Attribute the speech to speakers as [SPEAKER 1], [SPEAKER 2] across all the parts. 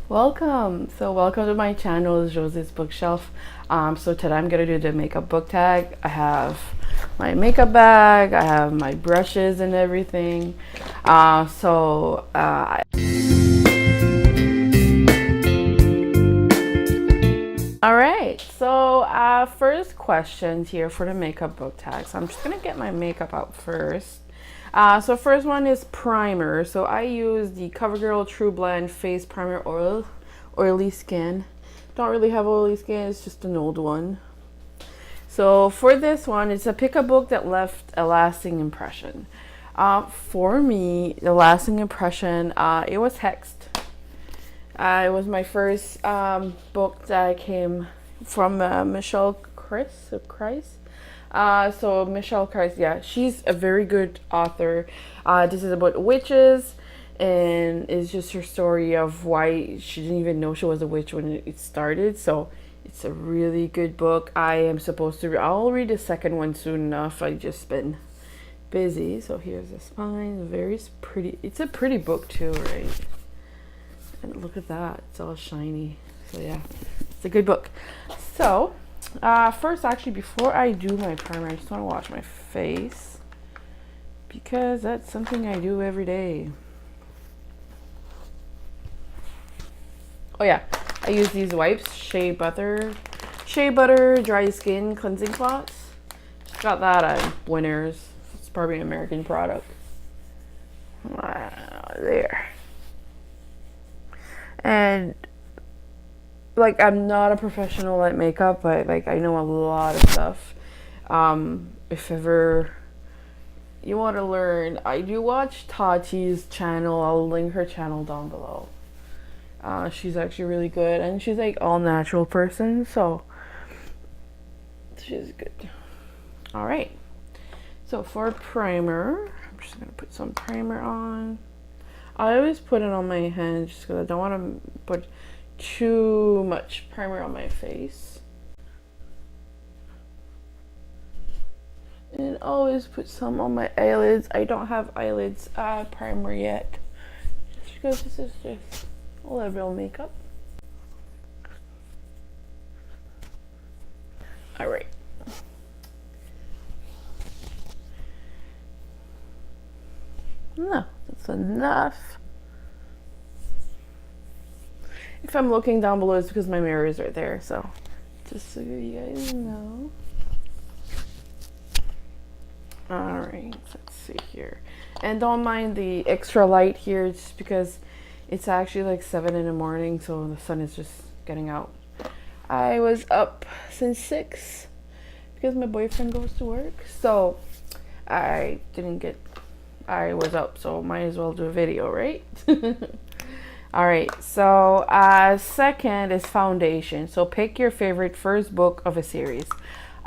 [SPEAKER 1] Welcome. So welcome to my channel, Josie's Bookshelf. So today I'm gonna do the makeup book tag. I have my makeup bag, I have my brushes and everything. All right. So first questions here for the makeup book tag. So I'm just gonna get my makeup out first. So first one is primer. So I use the CoverGirl True Blend Face Primer Oil, Oily Skin. Don't really have oily skin, it's just an old one. So for this one, it's a pick a book that left a lasting impression. For me, the lasting impression, it was Hexed. It was my first book that came from Michelle Chris. So Michelle Chris, yeah, she's a very good author. This is about witches, and it's just her story of why she didn't even know she was a witch when it started. So it's a really good book. I am supposed to I'll read the second one soon enough. I just been busy. So here's the spine. Very pretty. It's a pretty book too, right? And look at that, it's all shiny. So yeah, it's a good book. So first, actually, before I do my primer, I just want to wash my face because that's something I do every day. Oh yeah, I use these wipes, Shea Butter Dry Skin Cleansing Cloths. Got that at Winners. It's probably an American product. There. And like, I'm not a professional at makeup, but like I know a lot of stuff. If ever you want to learn, I do watch Tati's channel. I'll link her channel down below. She's actually really good, and she's like all natural person, so she's good. All right, so for primer, I'm just gonna put some primer on. I always put it on my hand just because I don't want to put too much primer on my face. And always put some on my eyelids. I don't have eyelids primer yet, just because this is just a little makeup. All right. No, that's enough. If I'm looking down below, it's because my mirror is right there. So just so you guys know. All right, let's see here. And don't mind the extra light here. It's because it's actually like 7 in the morning, so the sun is just getting out. I was up since 6 because my boyfriend goes to work, so I was up, so might as well do a video, right? All right, so second is foundation. So pick your favorite first book of a series.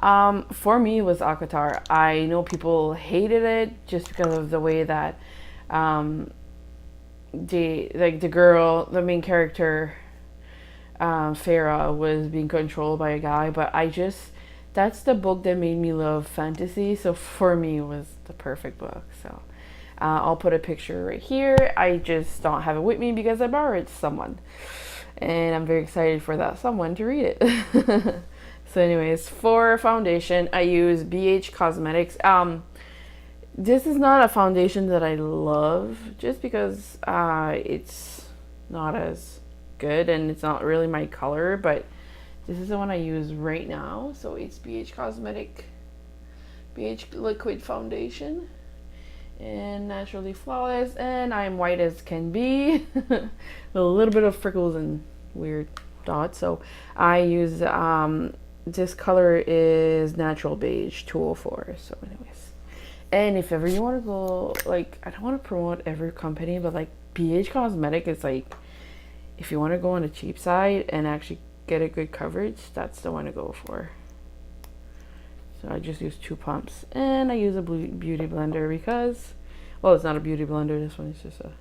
[SPEAKER 1] For me, it was ACOTAR. I know people hated it just because of the way that the main character, Farah, was being controlled by a guy, but that's the book that made me love fantasy. So for me, it was the perfect book. So I'll put a picture right here. I just don't have it with me because I borrowed it to someone, and I'm very excited for that someone to read it. So anyways, for foundation, I use BH Cosmetics. This is not a foundation that I love just because it's not as good and it's not really my color, but this is the one I use right now. So it's BH Liquid Foundation, and Naturally Flawless, and I'm white as can be with a little bit of freckles and weird dots. So I use this color is Natural Beige 204. So anyways, and if ever you want to go, like, I don't want to promote every company, but like BH Cosmetic is like, if you want to go on the cheap side and actually get a good coverage, that's the one to go for. So I just use 2 pumps, and I use a beauty blender because, well, it's not a beauty blender, this one is just a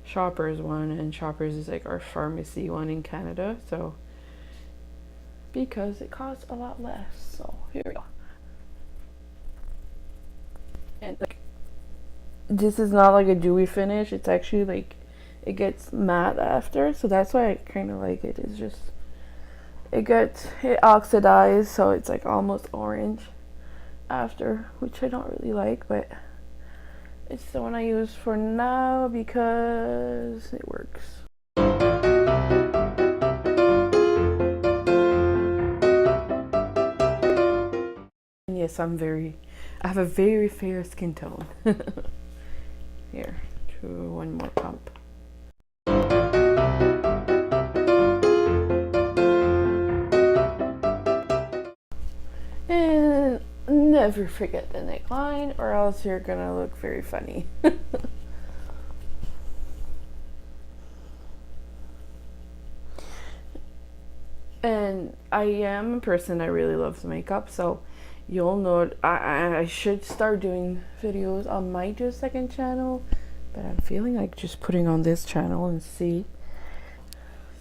[SPEAKER 1] Shoppers one, and Shoppers is like our pharmacy one in Canada, so because it costs a lot less. So here we go. And like, this is not like a dewy finish, it's actually like it gets matte after, so that's why I kind of like it. It's just it oxidized, so it's like almost orange after, which I don't really like, but it's the one I use for now because it works. And yes, I have a very fair skin tone. Here, one more pump. And never forget the neckline, or else you're gonna look very funny. And I am a person that really loves makeup, so you'll know I should start doing videos on my second channel, but I'm feeling like just putting on this channel and see,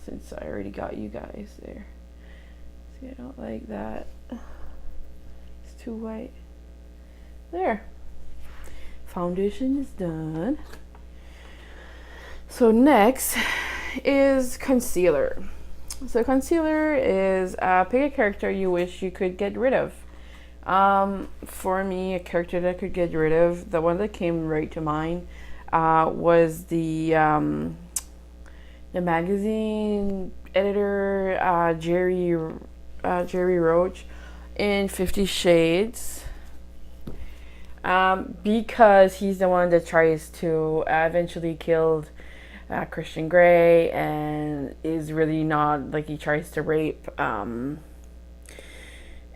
[SPEAKER 1] since I already got you guys there. See, I don't like that. It's too white. There. Foundation is done. So next is concealer. So concealer is pick a character you wish you could get rid of. For me, a character that I could get rid of, the one that came right to mind was the magazine editor Jerry Roach in 50 Shades, because he's the one that tries to eventually kill Christian Grey, and is really not, like, he tries to rape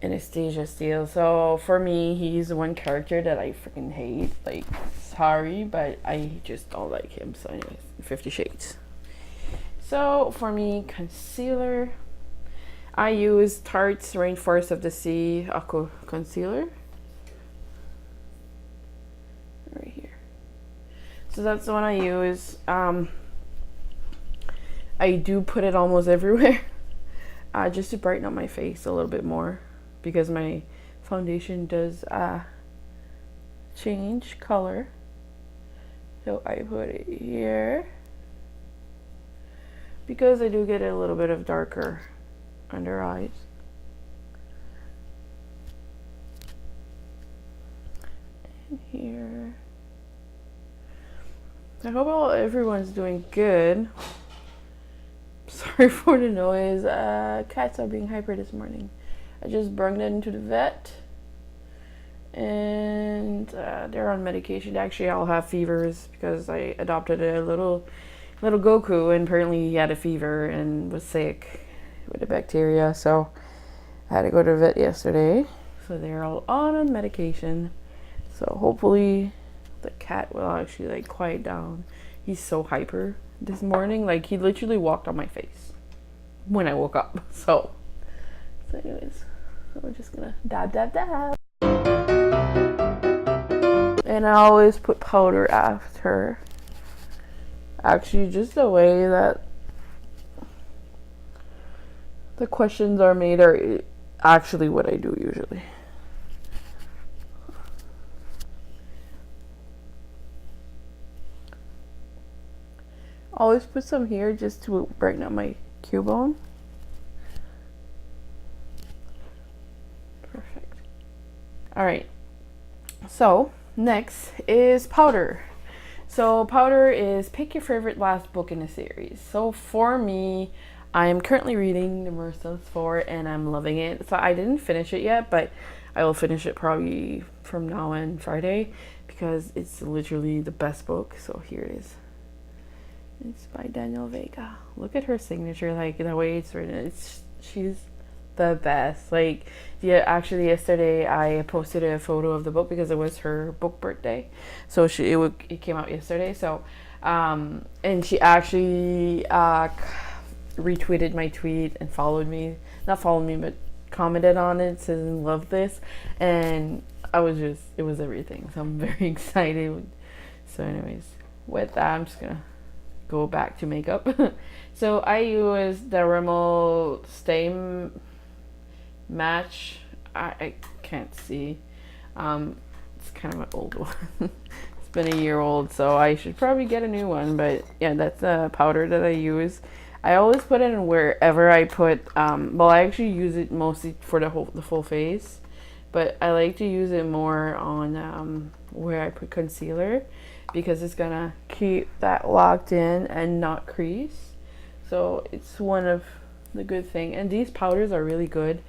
[SPEAKER 1] Anastasia Steele. So for me, he's the one character that I freaking hate. Like, sorry, but I just don't like him. So anyways, 50 Shades. So for me, concealer, I use Tarte's Rainforest of the Sea Aqua Concealer. Right here. So that's the one I use. I do put it almost everywhere, just to brighten up my face a little bit more, because my foundation does change color. So I put it here because I do get a little bit of darker under eyes. And here. I hope everyone's doing good. Sorry for the noise. Cats are being hyper this morning. I just brought them into the vet, and they're on medication. They actually all have fevers because I adopted a little Goku, and apparently he had a fever and was sick with the bacteria. So I had to go to the vet yesterday. So they're all on medication. So hopefully the cat will actually, like, quiet down. He's so hyper this morning. Like, he literally walked on my face when I woke up. So anyways, we're just gonna dab. And I always put powder after. Actually, just the way that the questions are made are actually what I do usually. Always put some here just to brighten up my Q-bone. Perfect. Alright, so next is powder. So powder is pick your favorite last book in the series. So for me, I am currently reading The Merciless 4 and I'm loving it. So I didn't finish it yet, but I will finish it probably from now on Friday, because it's literally the best book. So here it is. It's by Daniel Vega. Look at her signature, like the way it's written. She's the best. Like, yeah, actually yesterday I posted a photo of the book because it was her book birthday. So it came out yesterday. So and she actually retweeted my tweet and not followed me, but commented on it, says love this, and it was everything. So I'm very excited. So anyways, with that, I'm just gonna go back to makeup. So I use the Rimmel Stay Match. I can't see. It's kind of an old one. It's been a year old, so I should probably get a new one. But yeah, that's a powder that I use. I always put it in wherever I put. Well, I actually use it mostly for the full face, but I like to use it more on where I put concealer, because it's gonna keep that locked in and not crease. So it's one of the good thing. And these powders are really good,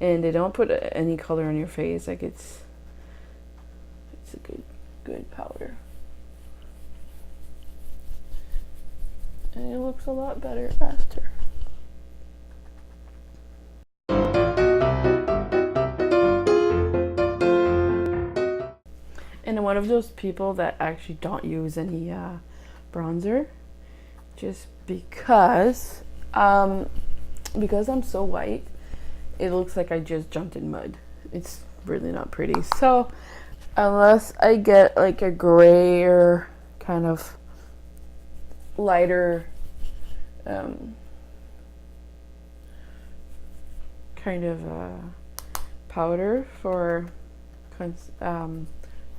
[SPEAKER 1] and they don't put any color on your face. Like it's a good powder, and it looks a lot better after. And I'm one of those people that actually don't use any bronzer, just because I'm so white, it looks like I just jumped in mud. It's really not pretty. So unless I get like a grayer kind of lighter kind of powder for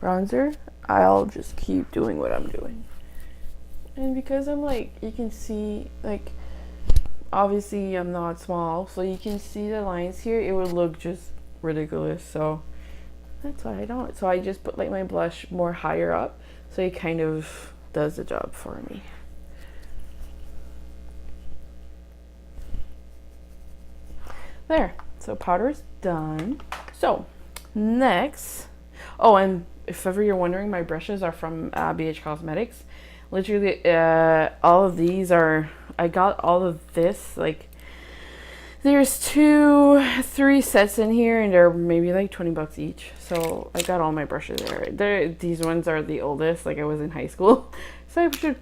[SPEAKER 1] bronzer, I'll just keep doing what I'm doing. And because I'm like, you can see, like, obviously I'm not small, so you can see the lines here, it would look just ridiculous. So that's why I don't. So I just put like my blush more higher up, so it kind of does the job for me. There, so powder's done. So next, oh, and if ever you're wondering, my brushes are from BH Cosmetics. Literally all of these are, I got all of this, like there's 3 sets in here, and they're maybe like 20 bucks each. So I got all my brushes there. These ones are the oldest, like I was in high school, so I should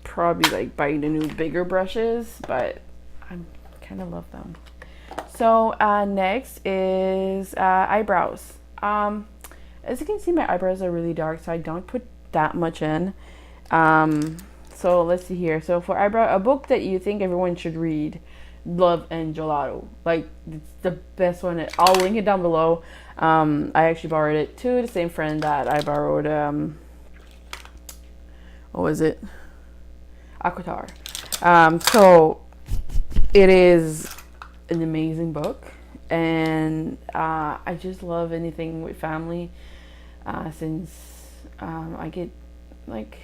[SPEAKER 1] probably like buy the new bigger brushes, but I kind of love them. So next is eyebrows. As you can see, my eyebrows are really dark, so I don't put that much in. So let's see here. So for eyebrow, a book that you think everyone should read, Love and Gelato. Like, it's the best one. I'll link it down below. I actually borrowed it to the same friend that I borrowed, what was it? ACOTAR. So it is an amazing book, and I just love anything with family, since I get, like,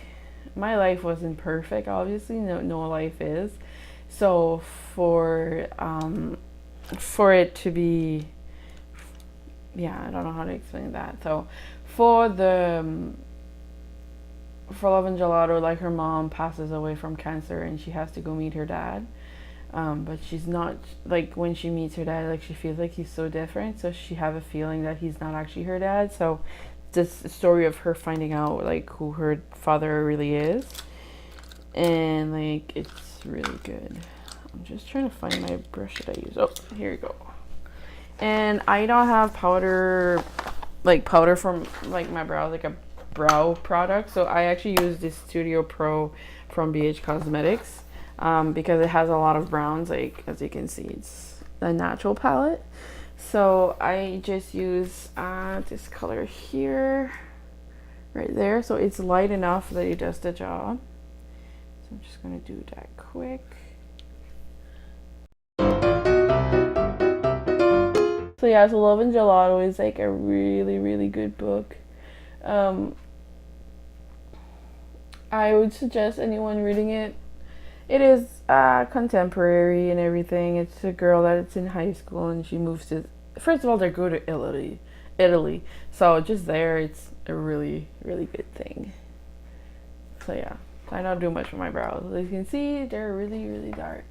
[SPEAKER 1] my life wasn't perfect, obviously, no life is. So for it to be, yeah, I don't know how to explain that. So for Love and Gelato, like, her mom passes away from cancer and she has to go meet her dad. But she's not, like, when she meets her dad, like, she feels like he's so different, so she have a feeling that he's not actually her dad. So this story of her finding out, like, who her father really is, and, like, it's really good. I'm just trying to find my brush that I use. Oh, here you go. And I don't have powder, like, powder from, like, my brows, like a brow product, so I actually use this Studio Pro from BH Cosmetics, because it has a lot of browns. Like, as you can see, it's a natural palette. So I just use this color here, right there. So it's light enough that it does the job. So I'm just gonna do that quick. So yeah, so Love and Gelato is like a really, really good book. I would suggest anyone reading it. It is contemporary and everything. It's a girl that's in high school and she moves to, first of all, they go to Italy. So just there, it's a really, really good thing. So yeah, I don't do much with my brows. As you can see, they're really, really dark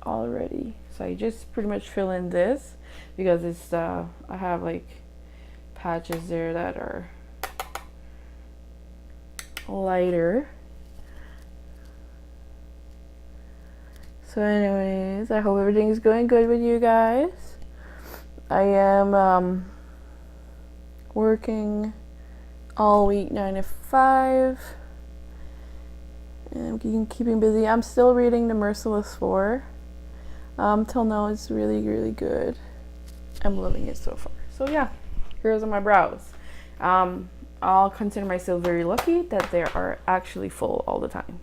[SPEAKER 1] already. So I just pretty much fill in this because it's I have like patches there that are lighter. So anyways, I hope everything's going good with you guys. I am working all week 9 to 5, and I'm keeping busy. I'm still reading the Merciless 4. Till now it's really, really good. I'm loving it so far. So yeah, here's my brows. I'll consider myself very lucky that they are actually full all the time.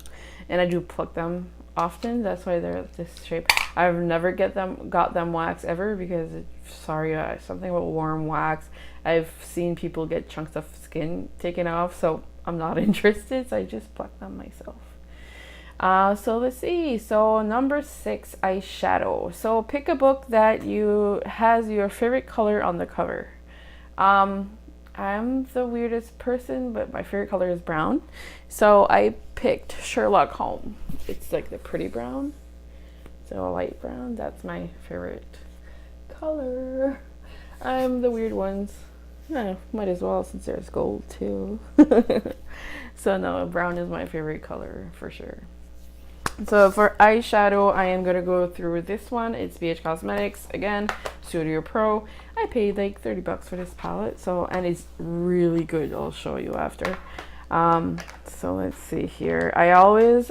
[SPEAKER 1] And I do pluck them often. That's why they're this shape. I've never got them waxed ever because sorry, something about warm wax. I've seen people get chunks of skin taken off, so I'm not interested. So I just pluck them myself. So let's see. So number 6, eyeshadow. So pick a book that has your favorite color on the cover. I'm the weirdest person, but my favorite color is brown. So I picked Sherlock Holmes. It's like the pretty brown. So a light brown. That's my favorite color. I'm the weird ones. Might as well since there's gold too. So no, brown is my favorite color for sure. So for eyeshadow, I am going to go through this one. It's BH Cosmetics, again, Studio Pro. I paid like 30 bucks for this palette, and it's really good. I'll show you after. So let's see here. I always,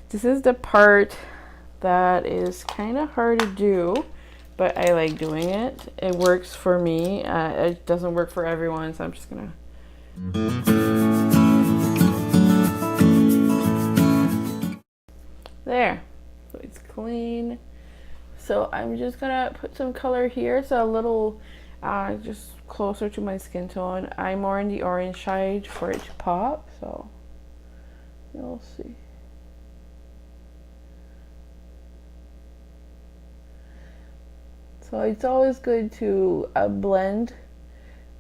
[SPEAKER 1] this is the part that is kind of hard to do, but I like doing it. It works for me. It doesn't work for everyone, so I'm just going to... There, so it's clean. So I'm just gonna put some color here, so a little just closer to my skin tone. I'm more in the orange side for it to pop, so you'll see. So it's always good to blend.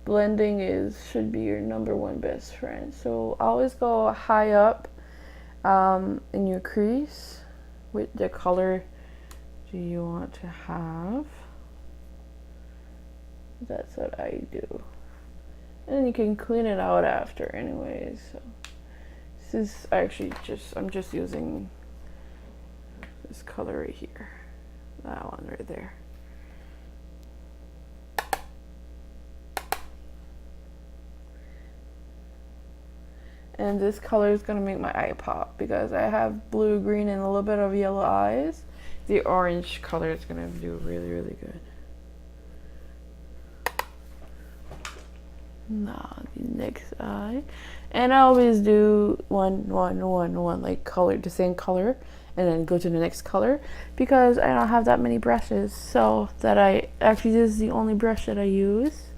[SPEAKER 1] Blending should be your #1 best friend. So always go high up in your crease with the color do you want to have. That's what I do, and then you can clean it out after anyways. So this is actually I'm just using this color right here, that one right there. And this color is going to make my eye pop because I have blue, green, and a little bit of yellow eyes. The orange color is going to do really, really good. Now, the next eye. And I always do one, like color, the same color, and then go to the next color because I don't have that many brushes. So this is the only brush that I use.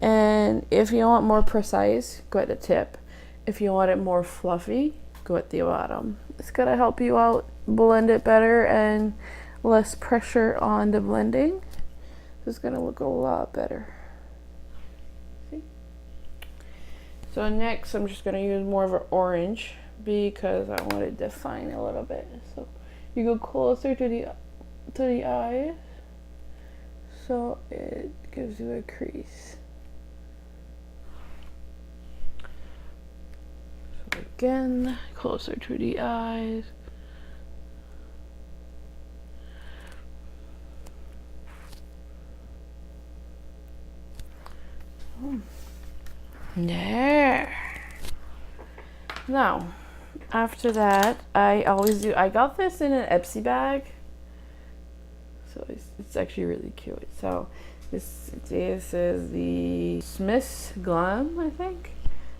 [SPEAKER 1] And if you want more precise, go at the tip. If you want it more fluffy, go at the bottom. It's gonna help you out, blend it better and less pressure on the blending. It's gonna look a lot better. See? So next I'm just gonna use more of an orange because I want to define a little bit. So you go closer to the eyes so it gives you a crease. Again, closer to the eyes. There. Now, after that, I got this in an Epsi bag. So it's actually really cute. So this is the Smith's Glam, I think.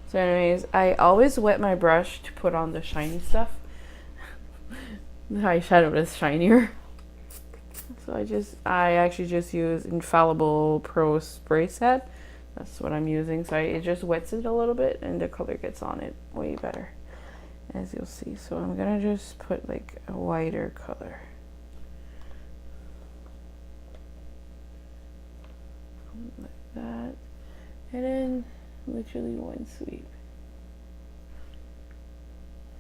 [SPEAKER 1] So anyways, I always wet my brush to put on the shiny stuff. The eyeshadow is shinier. So I actually just use Infallible Pro Spray Set. That's what I'm using. So it just wets it a little bit and the color gets on it way better, as you'll see. So I'm gonna just put like a whiter color. Like that. And then literally one sweep.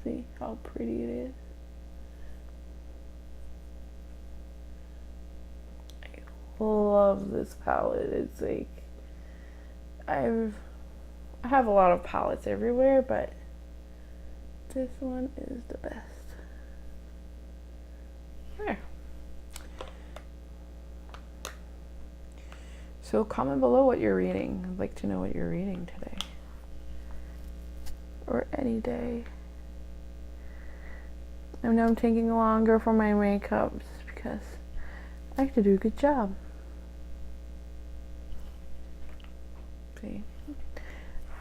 [SPEAKER 1] See how pretty it is? I love this palette. It's like I have a lot of palettes everywhere, but this one is the best. There. So comment below what you're reading. I'd like to know what you're reading today. Or any day. I know I'm taking longer for my makeups because I have to do a good job. See?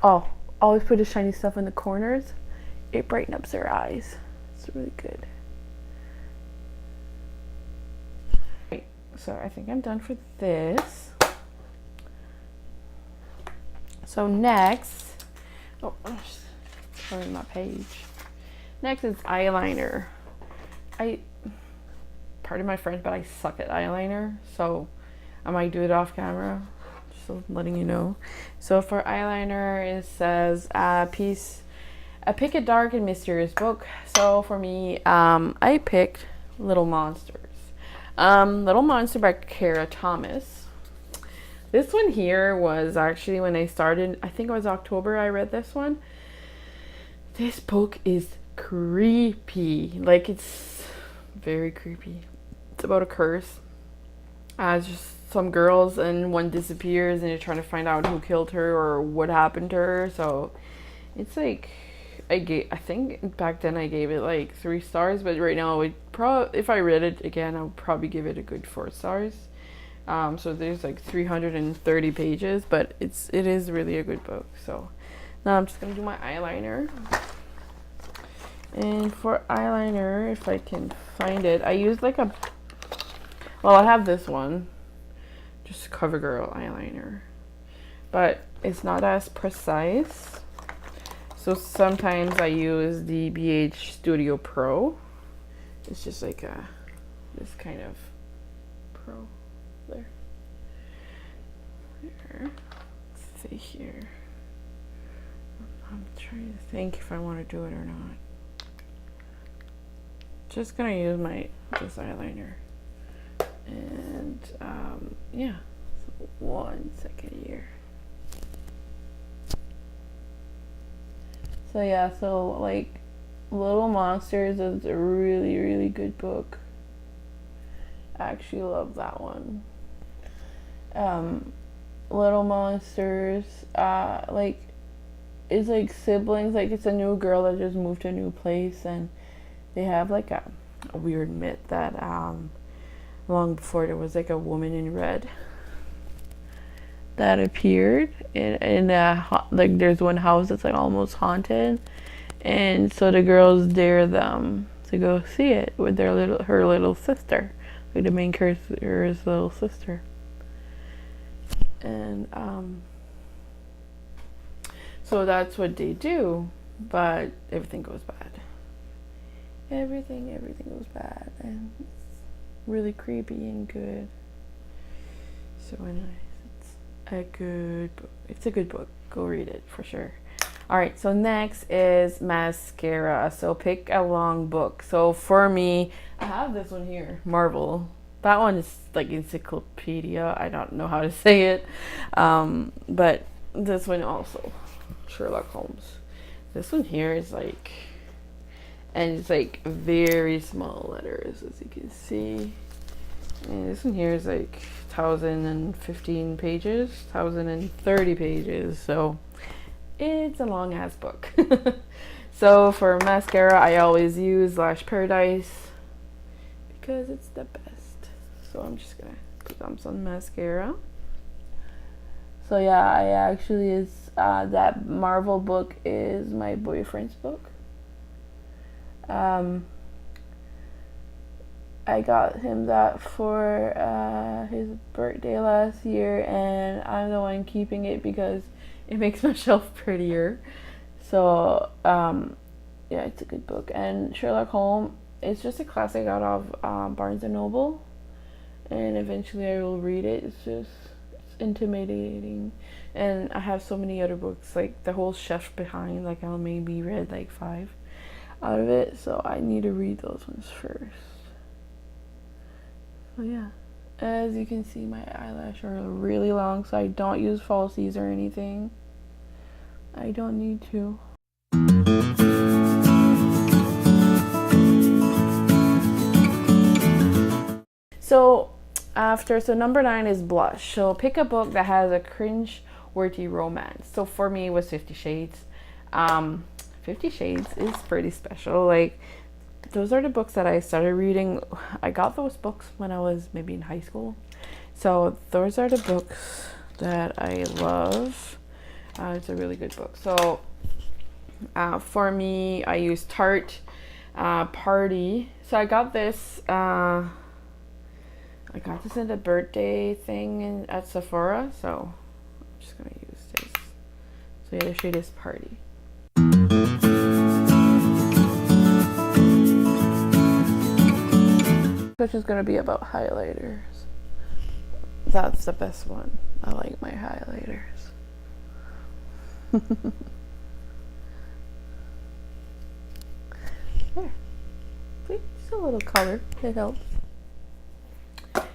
[SPEAKER 1] Oh, always put the shiny stuff in the corners. It brightens up their eyes. It's really good. Right, so I think I'm done for this. So next, oh, I'm just covering my page. Next is eyeliner. Pardon my French, but I suck at eyeliner, so I might do it off camera. Just letting you know. So for eyeliner, it says pick a dark and mysterious book. So for me, I picked Little Monsters. Little Monster by Kara Thomas. This one here was actually when I started, I think it was October I read this one. This book is creepy. Like, it's very creepy. It's about a curse. It's just some girls and one disappears and you're trying to find out who killed her or what happened to her. So it's like, I think back then I gave it like 3 stars, but right now if I read it again, I would probably give it a good 4 stars. So there's like 330 pages, but it is really a good book. So now I'm just gonna do my eyeliner. And for eyeliner, if I can find it, I use like I have this one, just CoverGirl eyeliner, but it's not as precise. So sometimes I use the BH Studio Pro. It's just like this kind of pro there. Let's see here. I'm trying to think if I want to do it or not. Just gonna use this eyeliner. And yeah, so 1 second here. So yeah, so like Little Monsters is a really, really good book. I actually love that one. Little Monsters, like, it's like siblings, like it's a new girl that just moved to a new place, and they have like a weird myth that long before there was like a woman in red that appeared in like there's one house that's like almost haunted, and so the girls dare them to go see it with her little sister, like the main character's little sister. And so that's what they do, but everything goes bad. Everything goes bad, and it's really creepy and good. So anyways, it's a good book. It's a good book. Go read it for sure. All right, so next is mascara. So pick a long book. So for me, I have this one here, Marvel. That one is like encyclopedia. I don't know how to say it. But this one also, Sherlock Holmes. This one here is like, and it's like very small letters, as you can see. And this one here is like 1,015 pages, 1,030 pages. So it's a long ass book. So for mascara, I always use Lash Paradise because it's the best. So I'm just gonna put on some mascara. So yeah, I actually that Marvel book is my boyfriend's book. I got him that for his birthday last year, and I'm the one keeping it because it makes my shelf prettier. So yeah, it's a good book. And Sherlock Holmes, it's just a classic out of Barnes and Noble, and eventually I will read it. It's intimidating, and I have so many other books, like the whole shelf behind, like I'll maybe read like 5 out of it, so I need to read those ones first. So yeah, as you can see, my eyelashes are really long, so I don't use falsies or anything. I don't need to. So number 9 is blush. So pick a book that has a cringe-worthy romance. So for me, it was 50 Shades. 50 Shades is pretty special. Like, those are the books that I started reading. I got those books when I was maybe in high school. So those are the books that I love. It's a really good book. So for me, I use Tarte Party. So I got this in the birthday thing at Sephora, so I'm just gonna use this. So yeah, the shade is Party. Which is gonna be about highlighters. That's the best one. I like my highlighters. There. See, just a little color. It helps.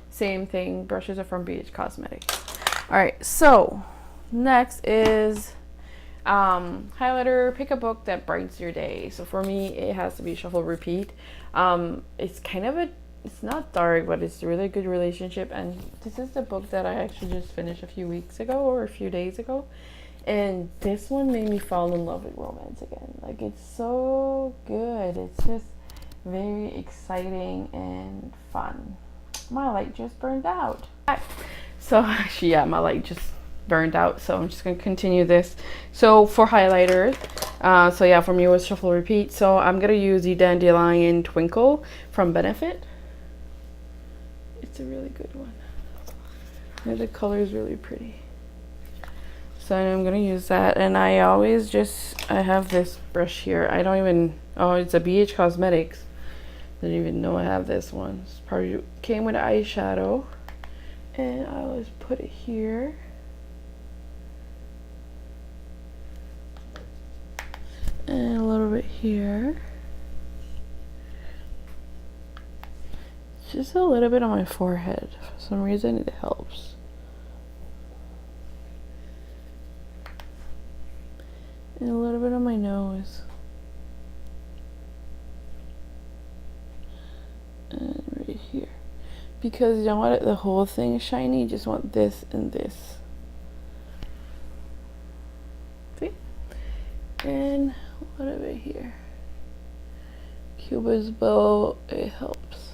[SPEAKER 1] Same thing. Brushes are from BH Cosmetics. All right. So next is highlighter. Pick a book that brightens your day. So for me, it has to be Shuffle Repeat. It's kind of it's not dark, but it's a really good relationship. And this is the book that I actually just finished a few weeks ago or a few days ago. And this one made me fall in love with romance again. Like, it's so good. It's just very exciting and fun. My light just burned out. So actually, yeah, my light just burned out. So I'm just gonna continue this. So for highlighters, so yeah, for me it was Shuffle Repeat. So I'm gonna use the Dandelion Twinkle from Benefit. It's a really good one. And the color is really pretty. So I'm gonna use that, and I always I have this brush here. I don't even, oh, it's a BH Cosmetics. Didn't even know I have this one. It's probably came with eyeshadow, and I always put it here. And a little bit here. Just a little bit on my forehead. For some reason it helps. And a little bit on my nose. And right here. Because you don't want the whole thing shiny, you just want this and this. See? And a little bit here. Cupid's bow, it helps.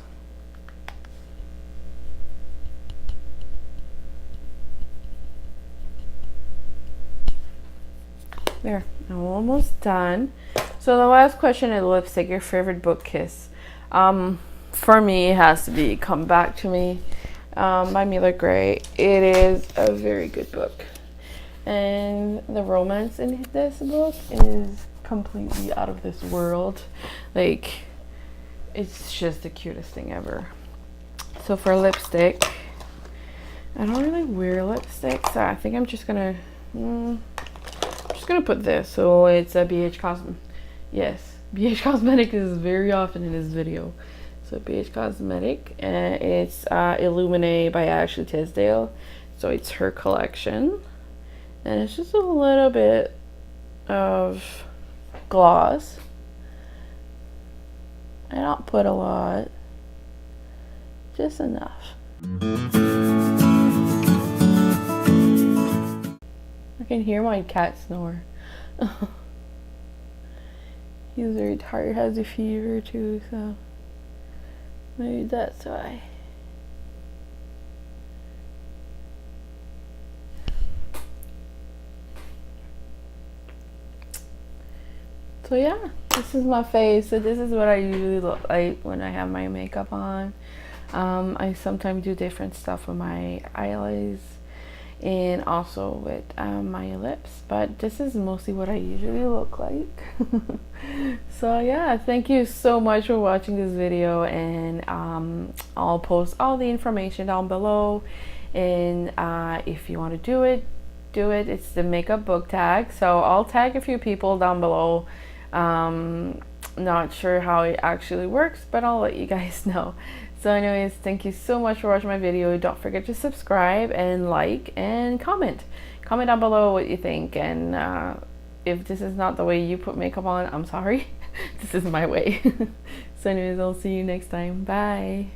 [SPEAKER 1] There, I'm almost done. So the last question is lipstick, your favorite book kiss. For me, it has to be Come Back to Me by Mila Gray. It is a very good book. And the romance in this book is completely out of this world. Like, it's just the cutest thing ever. So for lipstick, I don't really wear lipstick, so I think I'm just gonna put this. So it's a BH Cosmetics. Yes, BH Cosmetics is very often in this video. So BH Cosmetic, and it's Illuminate by Ashley Tisdale. So it's her collection, and it's just a little bit of gloss. I don't put a lot, just enough. I can hear my cat snore. He's very tired, has a fever too, so maybe that's why. So yeah, this is my face. So this is what I usually look like when I have my makeup on. I sometimes do different stuff with my eyelids and also with my lips, but this is mostly what I usually look like. So yeah, thank you so much for watching this video, and I'll post all the information down below, and if you want to do it, it's the makeup book tag. So I'll tag a few people down below. Not sure how it actually works, but I'll let you guys know. So anyways, thank you so much for watching my video. Don't forget to subscribe and like and comment down below what you think, and if this is not the way you put makeup on, I'm sorry. This is my way. So anyways, I'll see you next time. Bye.